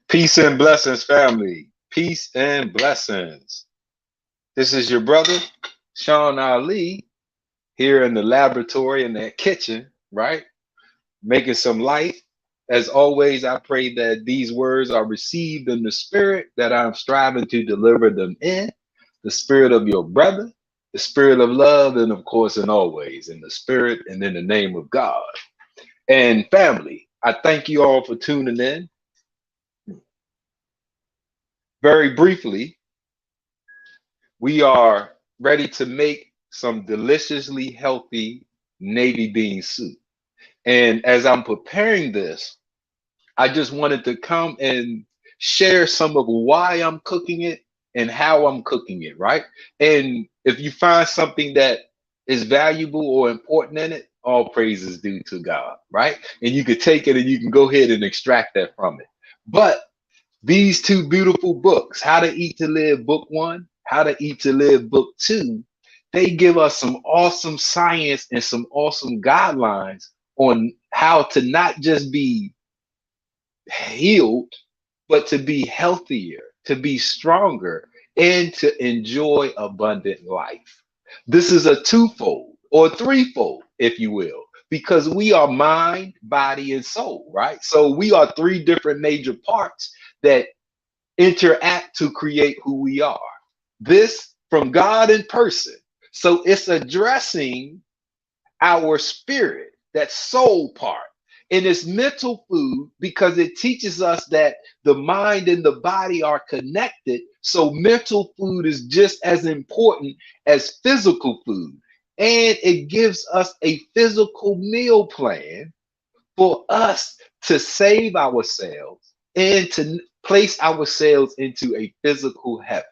Peace and blessings, family. Peace and blessings. This is your brother, Sean Ali, here in the laboratory in that kitchen, right? Making some light. As always, I pray that these words are received in the spirit that I'm striving to deliver them in, the spirit of your brother, the spirit of love, and of course, and always in the spirit and in the name of God. And family, I thank you all for tuning in. Very briefly, we are ready to make some deliciously healthy navy bean soup. And as I'm preparing this, I just wanted to come and share some of why I'm cooking it and how I'm cooking it, right? And if you find something that is valuable or important in it, all praise is due to God, right? And you could take it and you can go ahead and extract that from it. But these two beautiful books, How to Eat to Live, Book One, How to Eat to Live, Book Two, they give us some awesome science and some awesome guidelines on how to not just be healed, but to be healthier, to be stronger, and to enjoy abundant life. This is a twofold or threefold, if you will, because we are mind, body, and soul, right? So we are three different major parts that interact to create who we are. This from God in person. So it's addressing our spirit, that soul part. And it's mental food because it teaches us that the mind and the body are connected. So mental food is just as important as physical food. And it gives us a physical meal plan for us to save ourselves and to place ourselves into a physical heaven,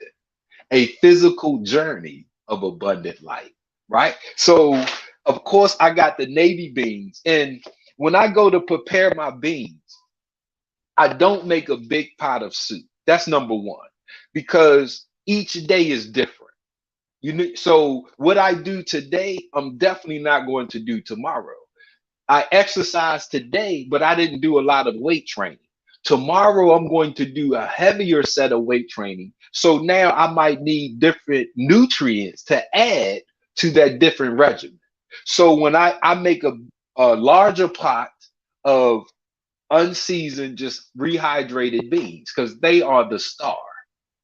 a physical journey of abundant life, right? So, of course, I got the navy beans. And when I go to prepare my beans, I don't make a big pot of soup. That's number one, because each day is different. You know, so what I do today, I'm definitely not going to do tomorrow. I exercised today, but I didn't do a lot of weight training. Tomorrow, I'm going to do a heavier set of weight training. So now I might need different nutrients to add to that different regimen. So when I make a larger pot of unseasoned, just rehydrated beans, because they are the star,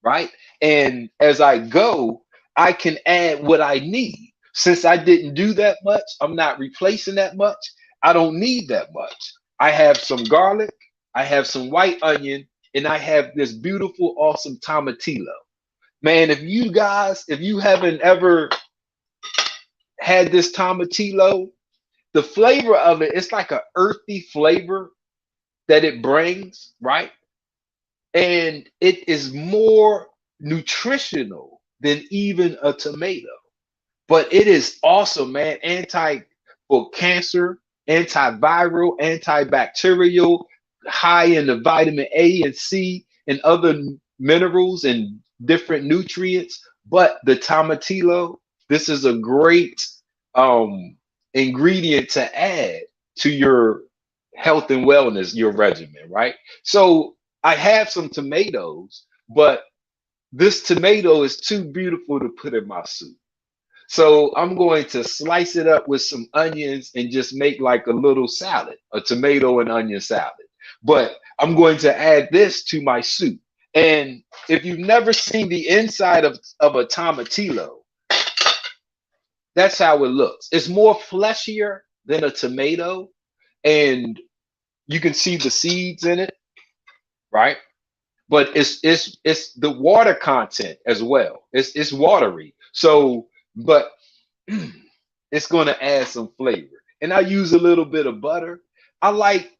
right? And as I go, I can add what I need. Since I didn't do that much, I'm not replacing that much. I don't need that much. I have some garlic, I have some white onion, and I have this beautiful, awesome tomatillo. Man, if you haven't ever had this tomatillo, the flavor of it, it's like a earthy flavor that it brings, right? And it is more nutritional than even a tomato. But it is awesome, man. Anti for cancer, antiviral, antibacterial, high in the vitamin A and C and other minerals and different nutrients. But the tomatillo, this is a great um, ingredient to add to your health and wellness, your regimen, right? So I have some tomatoes, but this tomato is too beautiful to put in my soup. So I'm going to slice it up with some onions and just make like a little salad, a tomato and onion salad. But I'm going to add this to my soup. And if you've never seen the inside of a tomatillo, that's how it looks. It's more fleshier than a tomato, and you can see the seeds in it, right? But it's the water content as well. It's watery. So, but it's going to add some flavor. And I use a little bit of butter. I like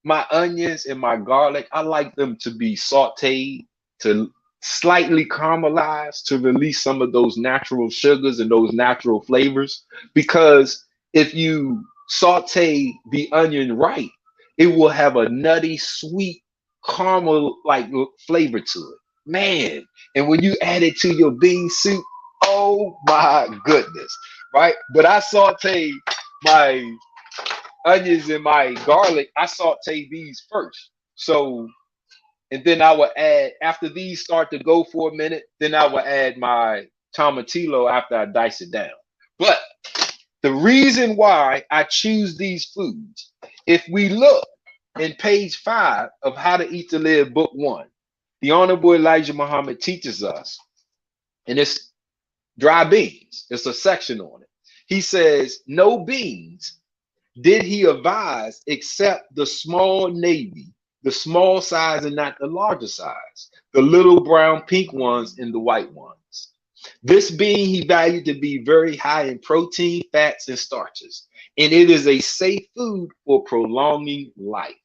my onions and my garlic, I like them to be sauteed, to slightly caramelize, to release some of those natural sugars and those natural flavors. Because if you saute the onion right, it will have a nutty, sweet, caramel like flavor to it. Man, and when you add it to your bean soup, oh my goodness, right? But I saute my onions and my garlic, I saute these first. So And then I will add, after these start to go for a minute, then I will add my tomatillo after I dice it down. But the reason why I choose these foods, if we look in page 5 of How to Eat to Live, book 1, the Honorable Elijah Muhammad teaches us, and it's dry beans. It's a section on it. He says, no beans did he advise except the small navy, the small size and not the larger size, the little brown pink ones and the white ones. This bean he valued to be very high in protein, fats, and starches, and it is a safe food for prolonging life.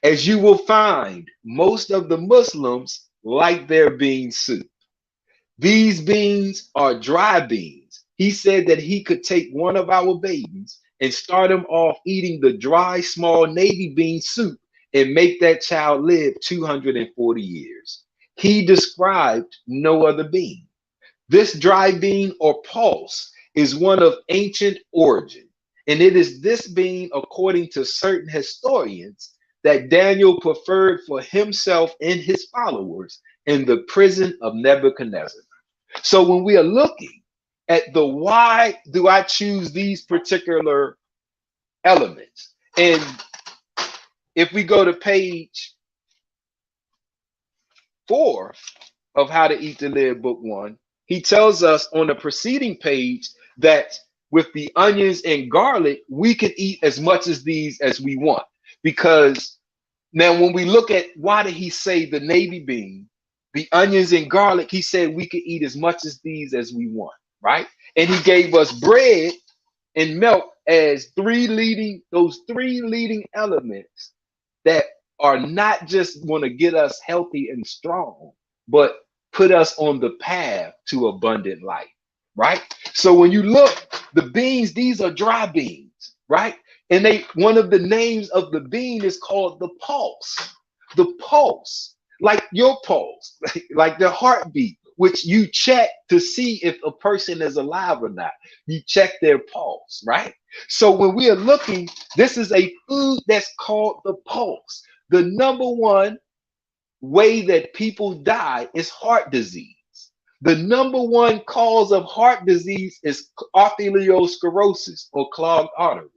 As you will find, most of the Muslims like their bean soup. These beans are dry beans. He said that he could take one of our babies and start him off eating the dry, small navy bean soup and make that child live 240 years. He described no other bean. This dry bean or pulse is one of ancient origin, and it is this bean, according to certain historians, that Daniel preferred for himself and his followers in the prison of Nebuchadnezzar. So when we are looking at the why do I choose these particular elements, and if we go to page 4 of How to Eat to Live, book 1, he tells us on the preceding page that with the onions and garlic, we can eat as much as these as we want. Because now when we look at why did he say the navy bean, the onions and garlic, he said we could eat as much as these as we want, right? And he gave us bread and milk as those three leading elements that are not just going to get us healthy and strong, but put us on the path to abundant life, right? So when you look, the beans, these are dry beans, right? And one of the names of the bean is called the pulse. The pulse, like your pulse, like the heartbeat, which you check to see if a person is alive or not. You check their pulse, right? So when we are looking, this is a food that's called the pulse. The number one way that people die is heart disease. The number one cause of heart disease is arteriosclerosis or clogged arteries.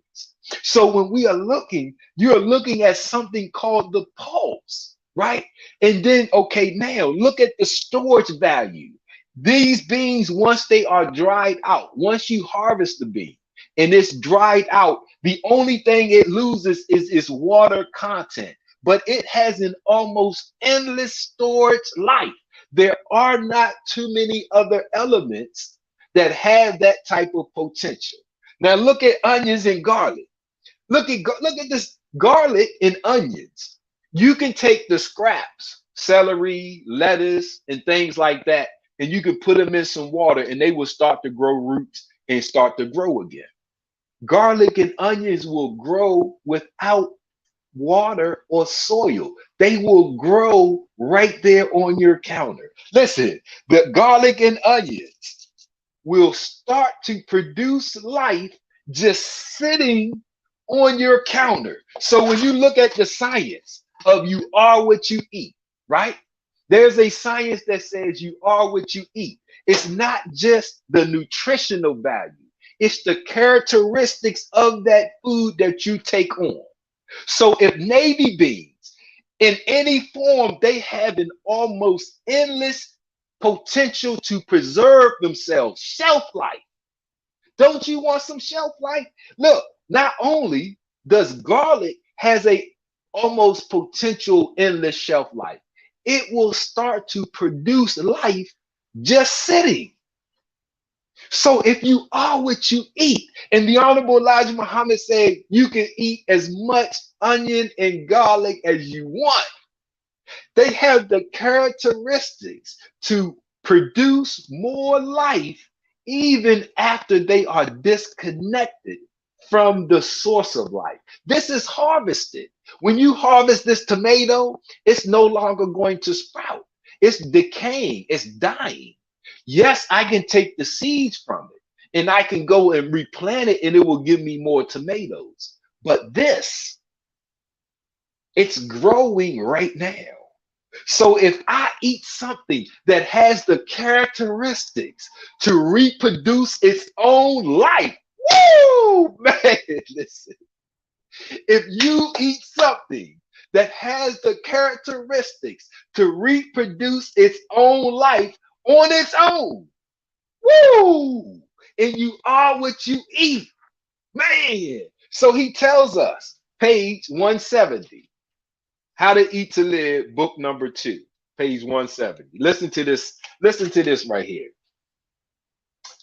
So when we are looking, you're looking at something called the pulse, right? And then, okay, now look at the storage value. These beans, once they are dried out, once you harvest the bean and it's dried out, the only thing it loses is its water content, but it has an almost endless storage life. There are not too many other elements that have that type of potential. Now look at onions and garlic. Look at this garlic and onions. You can take the scraps, celery, lettuce, and things like that, and you can put them in some water and they will start to grow roots and start to grow again. Garlic and onions will grow without water or soil. They will grow right there on your counter. Listen, the garlic and onions will start to produce life just sitting on your counter. So when you look at the science of you are what you eat, right? There's a science that says you are what you eat. It's not just the nutritional value, it's the characteristics of that food that you take on. So if navy beans in any form, they have an almost endless potential to preserve themselves, shelf life. Don't you want some shelf life? Look, not only does garlic has a almost potential endless shelf life, it will start to produce life just sitting. So if you are what you eat, and the Honorable Elijah Muhammad said you can eat as much onion and garlic as you want, they have the characteristics to produce more life even after they are disconnected from the source of life. This is harvested. When you harvest this tomato, it's no longer going to sprout. It's decaying, it's dying. Yes, I can take the seeds from it and I can go and replant it and it will give me more tomatoes. But this, it's growing right now. So if I eat something that has the characteristics to reproduce its own life, woo, man, listen. If you eat something that has the characteristics to reproduce its own life on its own, woo, and you are what you eat, man. So he tells us, page 170, How to Eat to Live, book number 2, page 170. Listen to this right here.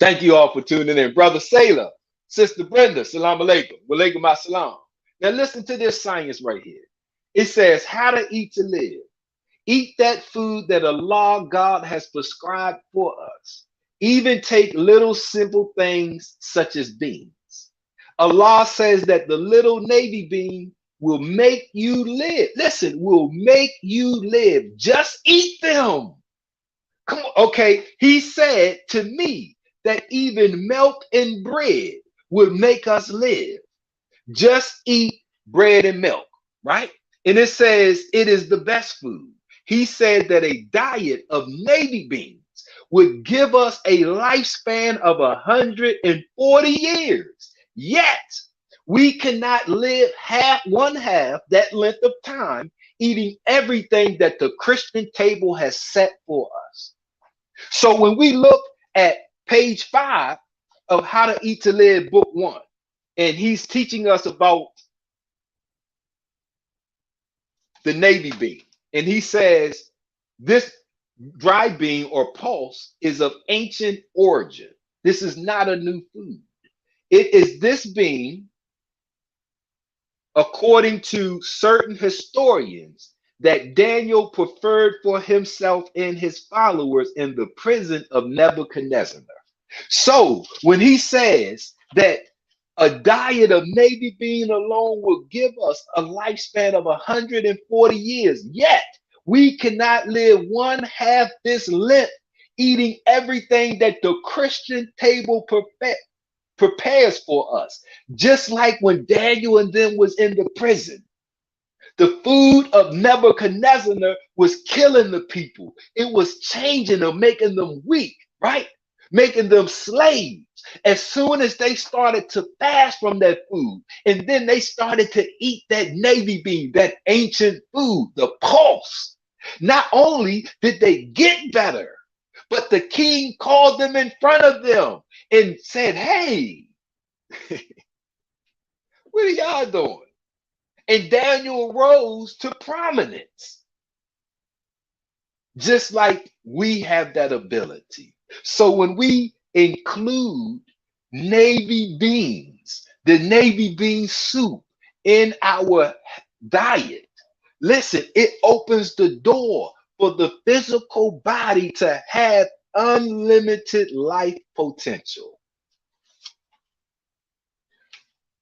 Thank you all for tuning in. Brother Sailor, Sister Brenda, salam alaikum. Walaikum assalam. Now listen to this science right here. It says, how to eat to live. Eat that food that Allah God has prescribed for us. Even take little simple things such as beans. Allah says that the little navy bean will make you live. Listen, will make you live. Just eat them. Come on. Okay. He said to me that even milk and bread would make us live. Just eat bread and milk, right? And it says it is the best food. He said that a diet of navy beans would give us a lifespan of 140 years. Yet we cannot live one half that length of time eating everything that the Christian table has set for us. So when we look at page 5 of How to Eat to Live, book 1, and he's teaching us about the navy bean. And he says this dry bean or pulse is of ancient origin. This is not a new food. It is this bean, according to certain historians, that Daniel preferred for himself and his followers in the prison of Nebuchadnezzar. So when he says that a diet of navy bean alone will give us a lifespan of 140 years, yet we cannot live one half this length eating everything that the Christian table prepares for us. Just like when Daniel and them was in the prison. The food of Nebuchadnezzar was killing the people. It was changing them, making them weak, right? Making them slaves. As soon as they started to fast from that food, and then they started to eat that navy bean, that ancient food, the pulse, not only did they get better, but the king called them in front of them and said, hey, what are y'all doing? And Daniel rose to prominence, just like we have that ability. So when we include navy beans, the navy bean soup in our diet, listen, it opens the door for the physical body to have unlimited life potential.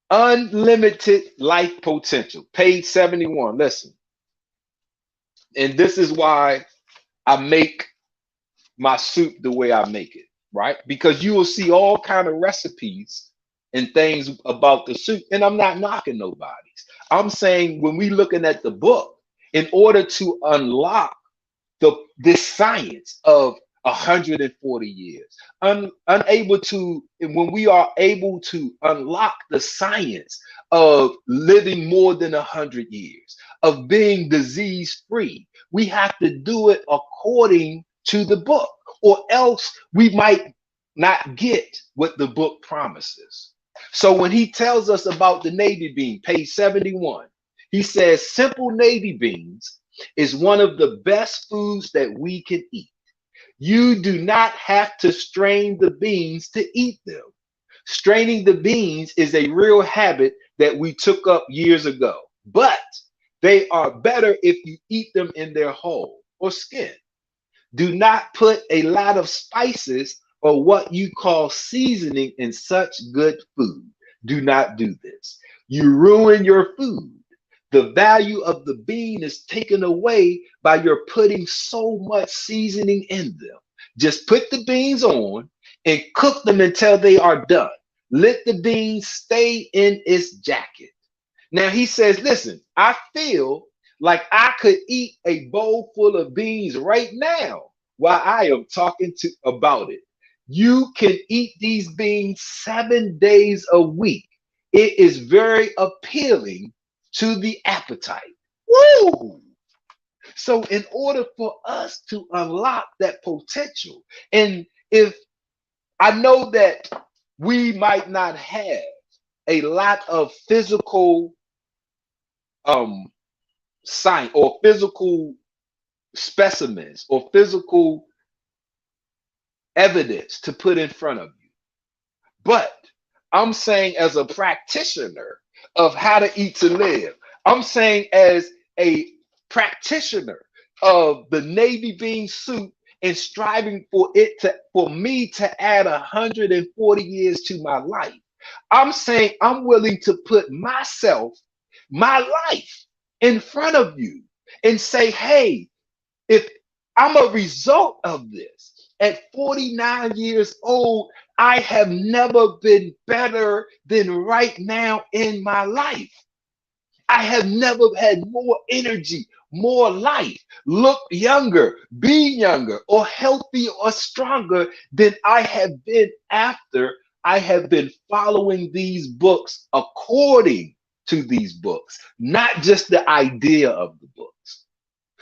Unlimited life potential. Page 71. Listen. And this is why I make my soup the way I make it, right? Because you will see all kind of recipes and things about the soup. And I'm not knocking nobody's. I'm saying when we looking at the book, in order to unlock this science of 140 years, unable to, when we are able to unlock the science of living more than 100 years, of being disease free, we have to do it according to the book, or else we might not get what the book promises. So when he tells us about the navy bean, page 71, he says simple navy beans is one of the best foods that we can eat. You do not have to strain the beans to eat them. Straining the beans is a real habit that we took up years ago, but they are better if you eat them in their whole or skin. Do not put a lot of spices or what you call seasoning in such good food. Do not do this. You ruin your food. The value of the bean is taken away by your putting so much seasoning in them. Just put the beans on and cook them until they are done. Let the beans stay in its jacket. Now he says, listen, I feel Like I could eat a bowl full of beans right now while I am talking to about it. You can eat these beans 7 days a week. It is very appealing to the appetite. Woo! So, in order for us to unlock that potential, and if I know that we might not have a lot of physical um sign or physical specimens or physical evidence to put in front of you. But I'm saying, as a practitioner of how to eat to live, I'm saying, as a practitioner of the navy bean soup and striving for me to add 140 years to my life, I'm saying I'm willing to put myself, my life in front of you and say, hey, if I'm a result of this, at 49 years old, I have never been better than right now in my life. I have never had more energy, more life, look younger, be younger, or healthy or stronger than I have been after I have been following these books according to these books, not just the idea of the books.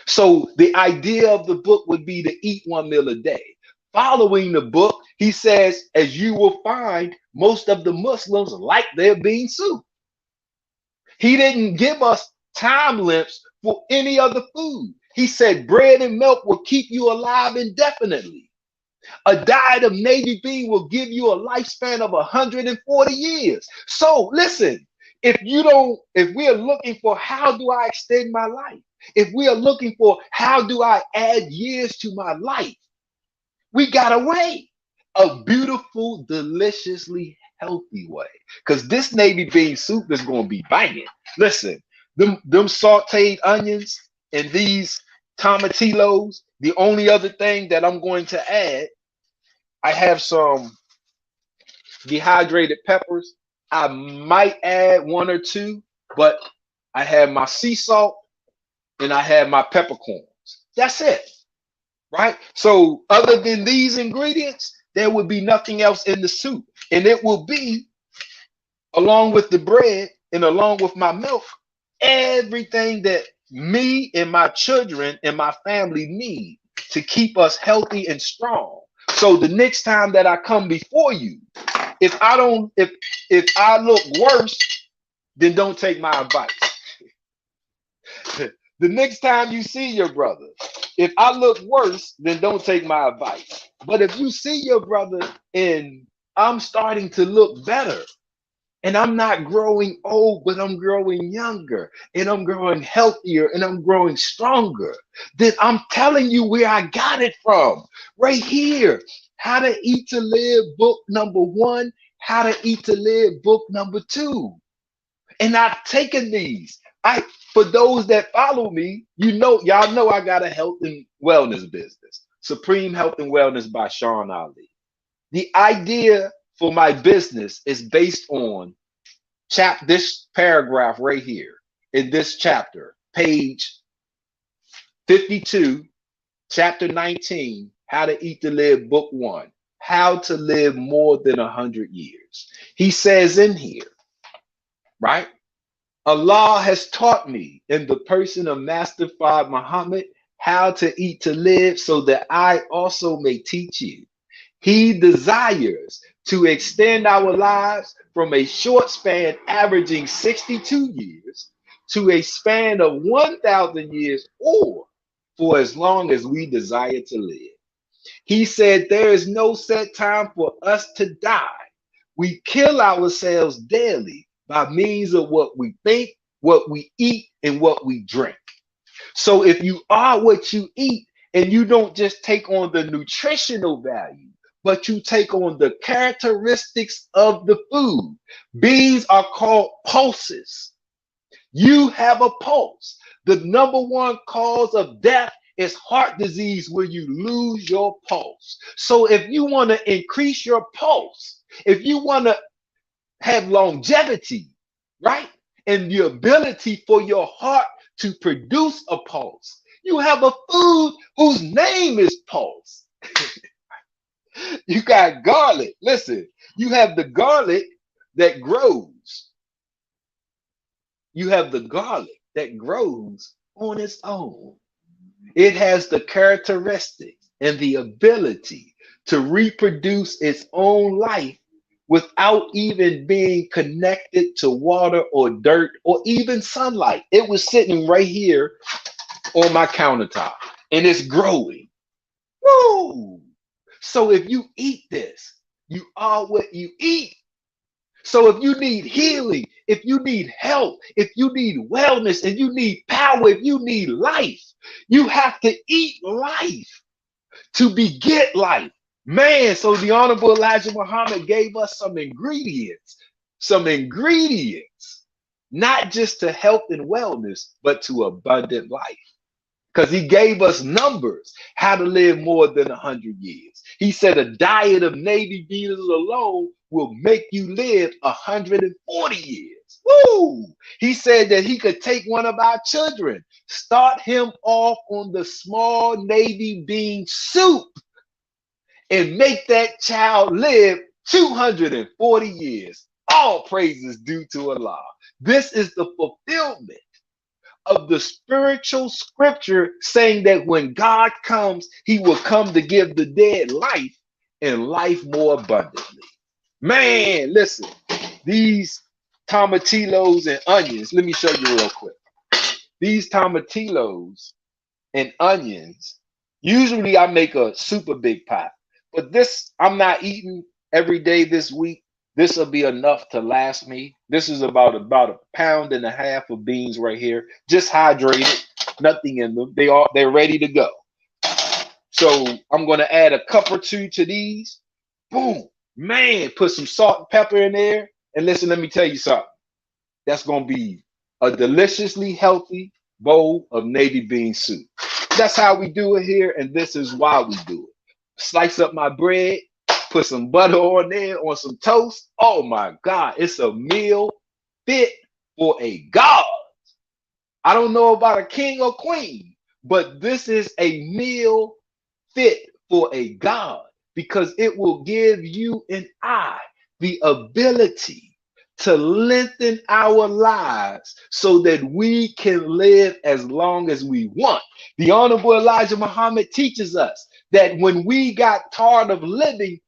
So the idea of the book would be to eat 1 meal a day. Following the book, he says, as you will find, most of the Muslims like their bean soup. He didn't give us time limits for any other food. He said bread and milk will keep you alive indefinitely. A diet of navy bean will give you a lifespan of 140 years. So listen, if we are looking for how do I extend my life, if we are looking for how do I add years to my life, we got a way, a beautiful, deliciously healthy way. Because this navy bean soup is going to be banging. Listen, them sauteed onions and these tomatillos, the only other thing that I'm going to add, I have some dehydrated peppers. I might add one or two, but I have my sea salt and I have my peppercorns. That's it, right? So, other than these ingredients, there would be nothing else in the soup. And it will be, along with the bread and along with my milk, everything that me and my children and my family need to keep us healthy and strong. So the next time that I come before you, if I look worse, then don't take my advice. The next time you see your brother, if I look worse, then don't take my advice. But if you see your brother and I'm starting to look better, and I'm not growing old, but I'm growing younger, and I'm growing healthier, and I'm growing stronger, then I'm telling you where I got it from. Right here. How to Eat to Live, book number 1, How to Eat to Live, book number 2. And I've taken these. For those that follow me, y'all know I got a health and wellness business. Supreme Health and Wellness by Sean Ali. The idea for my business is based on this paragraph right here in this chapter, page 52, chapter 19, How to Eat to Live, book 1, How to Live More Than 100 Years. He says in here, right? Allah has taught me in the person of Master Fard Muhammad how to eat to live so that I also may teach you. He desires to extend our lives from a short span averaging 62 years to a span of 1,000 years or for as long as we desire to live. He said there is no set time for us to die. We kill ourselves daily by means of what we think, what we eat, and what we drink. So if you are what you eat and you don't just take on the nutritional value, but you take on the characteristics of the food. Beans are called pulses. You have a pulse. The number one cause of death is heart disease when you lose your pulse. So if you want to increase your pulse, if you want to have longevity, right? and the ability for your heart to produce a pulse. You have a food whose name is pulse. You got garlic. Listen, you have the garlic that grows. You have the garlic that grows on its own. It has the characteristics and the ability to reproduce its own life without even being connected to water or dirt or even sunlight. It was sitting right here on my countertop and it's growing. Woo! So if you eat this, you are what you eat. So if you need healing, if you need help, if you need wellness, if you need power, if you need life, you have to eat life to beget life. Man, so the Honorable Elijah Muhammad gave us some ingredients, not just to health and wellness, but to abundant life. Because he gave us numbers, how to live more than 100 years. He said a diet of Navy beans alone will make you live 140 years. Woo! He said that he could take one of our children, start him off on the small Navy bean soup, and make that child live 240 years. All praises due to Allah. This is the fulfillment of the spiritual scripture saying that when God comes, he will come to give the dead life and life more abundantly. Man, listen, these tomatillos and onions, let me show you real quick. These tomatillos and onions, usually I make a super big pot, but this I'm not eating every day this week. This will be enough to last me. This is about a pound and a half of beans right here, just hydrated, nothing in them. They're ready to go. So I'm gonna add a cup or two to these. Boom, man, put some salt and pepper in there. And listen, let me tell you something. That's gonna be a deliciously healthy bowl of navy bean soup. That's how we do it here, and this is why we do it. Slice up my bread, put some butter on there, on some toast. Oh my God, it's a meal fit for a god. I don't know about a king or queen, but this is a meal fit for a god because it will give you and I the ability to lengthen our lives so that we can live as long as we want. The Honorable Elijah Muhammad teaches us that when we got tired of living,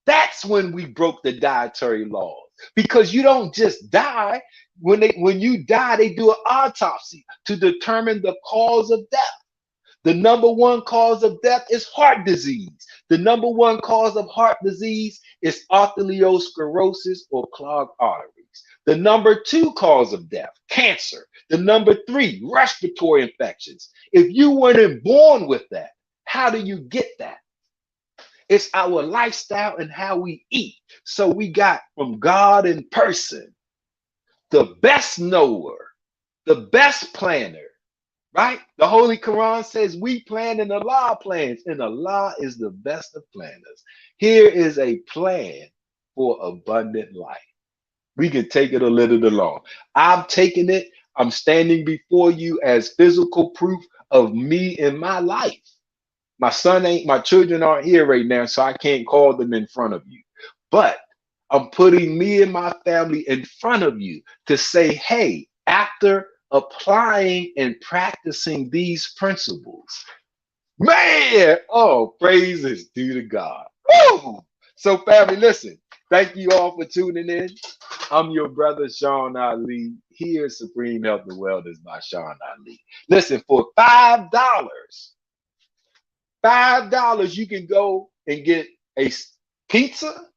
that's when we broke the dietary laws. Because you don't just die. When you die, they do an autopsy to determine the cause of death. The number one cause of death is heart disease. The number one cause of heart disease is arteriosclerosis or clogged arteries. The number two cause of death, cancer. The number three, respiratory infections. If you weren't born with that, how do you get that? It's our lifestyle and how we eat. So we got from God in person, the best knower, the best planner, right? The Holy Quran says we plan and Allah plans, and Allah is the best of planners. Here is a plan for abundant life. We can take it a little along. I'm taking it. I'm standing before you as physical proof of me in my life. My children aren't here right now, so I can't call them in front of you. But I'm putting me and my family in front of you to say, hey, after applying and practicing these principles, man, oh, praises due to God. Woo! So, family, listen, thank you all for tuning in. I'm your brother, Sean Ali. Here, Supreme Health and Wellness by Sean Ali. Listen, for $5, you can go and get a pizza,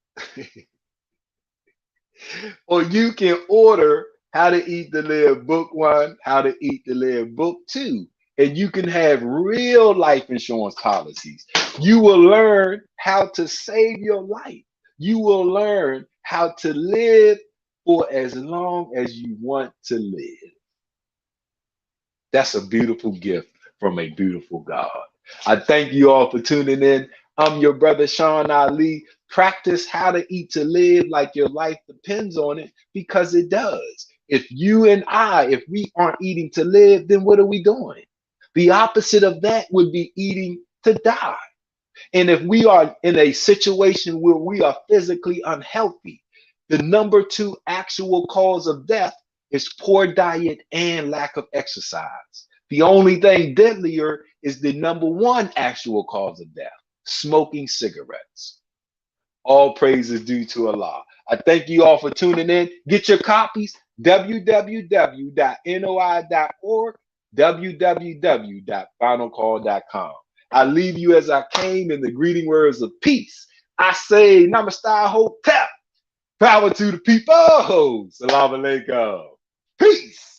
or you can order How to Eat to Live Book 1, How to Eat to Live Book 2. And you can have real life insurance policies. You will learn how to save your life. You will learn how to live for as long as you want to live. That's a beautiful gift from a beautiful God. I thank you all for tuning in. I'm your brother, Sean Ali. Practice how to eat to live like your life depends on it, because it does. If you and I, if we aren't eating to live, then what are we doing? The opposite of that would be eating to die. And if we are in a situation where we are physically unhealthy, the number two actual cause of death is poor diet and lack of exercise. The only thing deadlier is the number one actual cause of death, smoking cigarettes. All praise is due to Allah. I thank you all for tuning in. Get your copies, www.noi.org, www.finalcall.com. I leave you as I came in the greeting words of peace. I say, Namaste, Hotep. Power to the people. Salam alaikum. Peace.